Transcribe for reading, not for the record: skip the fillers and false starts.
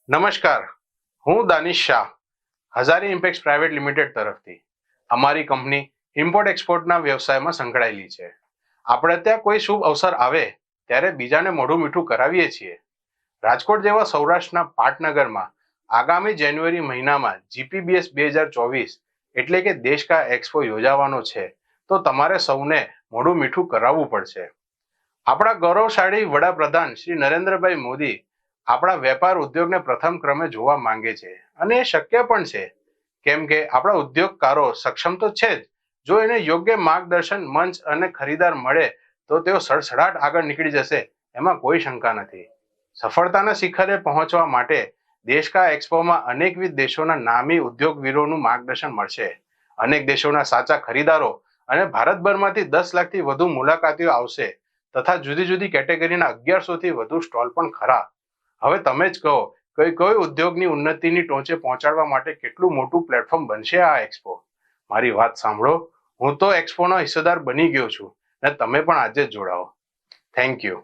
નમસ્કાર, હું Danish Shah, Hazari Impex private limited તરફથી. અમારી કંપની ઇમ્પોર્ટ એક્સપોર્ટના વ્યવસાયમાં સંકળાયેલી છે. આપણે ત્યાં કોઈ શુભ અવસર આવે ત્યારે બીજાને મોઢું મીઠું કરાવીએ છીએ. રાજકોટ જેવા સૌરાષ્ટ્રના પાટનગરમાં આગામી જાન્યુઆરી મહિનામાં જીપીબીએસ 2024 એટલે કે દેશ કા એક્સપો યોજાવાનો છે, તો તમારે સૌને મોઢું મીઠું કરાવવું પડશે. આપણા ગૌરવશાળી વડાપ્રધાન શ્રી નરેન્દ્રભાઈ મોદી આપણા વેપાર ઉદ્યોગને પ્રથમ ક્રમે જોવા માંગે છે, અને એ શક્ય પણ છે, કેમ કે આપણા ઉદ્યોગકારો સક્ષમ તો છે જ. જો એને યોગ્ય માર્ગદર્શન, મંચ અને ખરીદાર મળે તો તેઓ સડસડાટ આગળ નીકળી જશે, એમાં કોઈ શંકા નથી. સફળતાના શિખરે પહોંચવા માટે દેશ કા એક્સપોમાં અનેકવિધ દેશોના નામી ઉદ્યોગવીરોનું માર્ગદર્શન મળશે. અનેક દેશોના સાચા ખરીદારો અને ભારતભરમાંથી 10 લાખથી વધુ મુલાકાતીઓ આવશે, તથા જુદી જુદી કેટેગરીના 1100 થી વધુ સ્ટોલ પણ ખરા. હવે તમે જ કહો કે કોઈ ઉદ્યોગની ઉન્નતિની ટોચે પહોંચાડવા માટે કેટલું મોટું પ્લેટફોર્મ બનશે આ એક્સપો. મારી વાત સાંભળો, હું તો એક્સપોનો હિસ્સેદાર બની ગયો છું, અને તમે પણ આજે જ જોડાઓ. Thank you.